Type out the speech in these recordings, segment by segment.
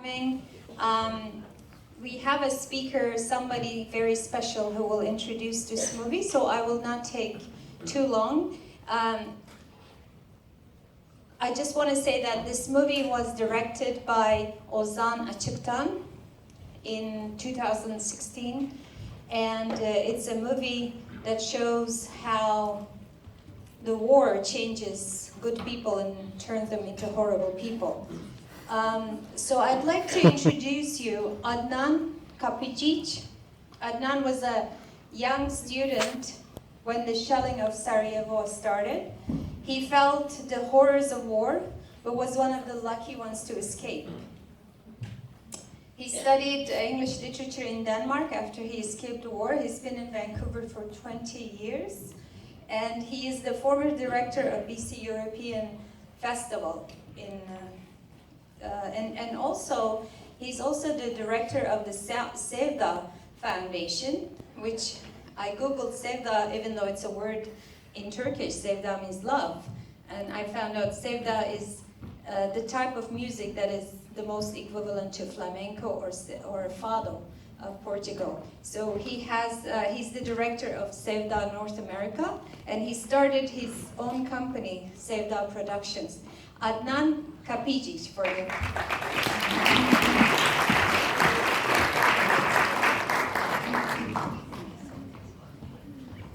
coming. We have a speaker, somebody very special who will introduce this movie, so I will not take too long. I just want to say that this movie was directed by Ozan Açıktan in 2016, and it's a movie that shows how the war changes good people and turns them into horrible people. So I'd like to introduce you Adnan Kapicic. Adnan was a young student when the shelling of Sarajevo started. He felt the horrors of war, but was one of the lucky ones to escape. He studied English literature in Denmark after he escaped the war. He's been in Vancouver for 20 years. And he is the former director of BC European Festival and also he's also the director of the Sevda Foundation, which I googled Sevda, even though it's a word in Turkish. Sevda means love, and I found out Sevda is the type of music that is the most equivalent to flamenco or fado of Portugal. So he's the director of Sevda North America, and he started his own company, Sevda Productions. Adnan Kapicic for you.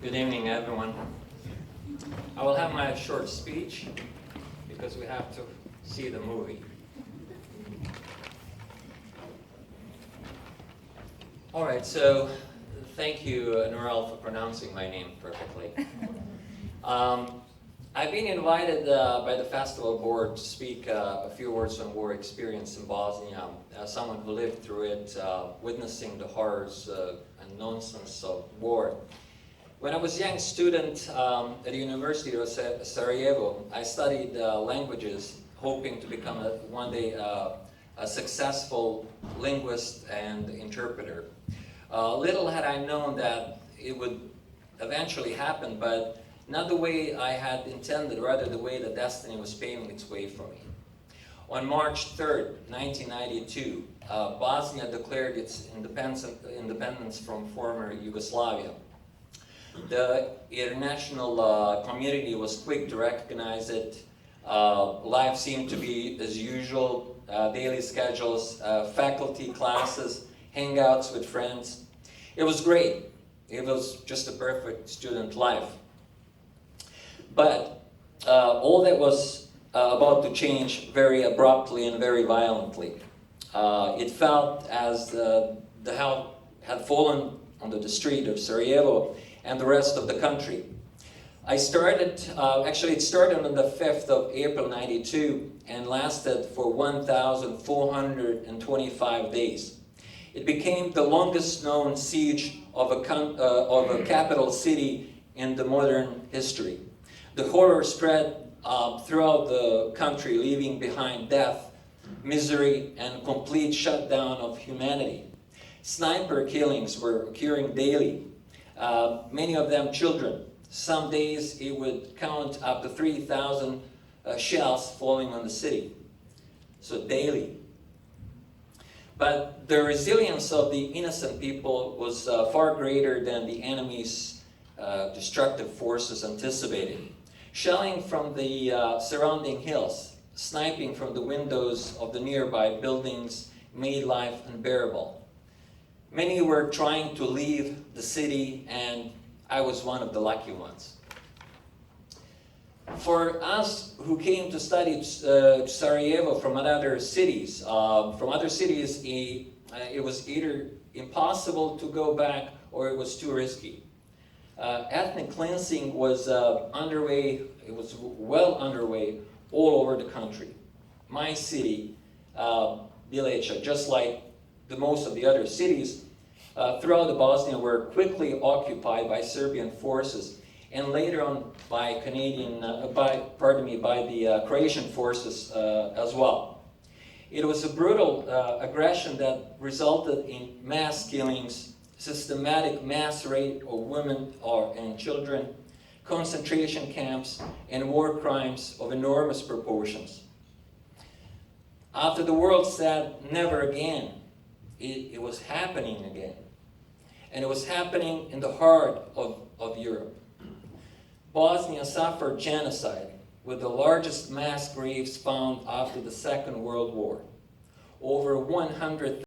Good evening, everyone. I will have my short speech because we have to see the movie. All right, so thank you, Noral, for pronouncing my name perfectly. I've been invited by the festival board to speak a few words on war experience in Bosnia, as someone who lived through it, witnessing the horrors and nonsense of war. When I was a young student at the University of Sarajevo, I studied languages, hoping to become one day a successful linguist and interpreter. Little had I known that it would eventually happen, but not the way I had intended, rather the way that destiny was paving its way for me. On March 3rd, 1992, Bosnia declared its independence from former Yugoslavia. The international community was quick to recognize it. Life seemed to be as usual, daily schedules, faculty classes, hangouts with friends. It was great. It was just a perfect student life. But all that was about to change very abruptly and very violently. It felt as the house had fallen onto the street of Sarajevo and the rest of the country. It started on the 5th of April 92 and lasted for 1,425 days. It became the longest known siege of a capital city in the modern history. The horror spread throughout the country, leaving behind death, misery, and complete shutdown of humanity. Sniper killings were occurring daily, many of them children. Some days it would count up to 3,000 shells falling on the city. So daily. But the resilience of the innocent people was far greater than the enemy's destructive forces anticipated. Shelling from the surrounding hills, sniping from the windows of the nearby buildings made life unbearable. Many were trying to leave the city, and I was one of the lucky ones. For us who came to study Sarajevo from other cities, it was either impossible to go back or it was too risky. Ethnic cleansing was underway, it was well underway all over the country. My city, Bileća, just like most of the other cities throughout Bosnia, were quickly occupied by Serbian forces and later on by the Croatian forces as well. It was a brutal aggression that resulted in mass killings, systematic mass rape of women and children, concentration camps, and war crimes of enormous proportions. After the world said never again, it was happening again. And it was happening in the heart of Europe. Bosnia suffered genocide, with the largest mass graves found after the Second World War. Over 100,000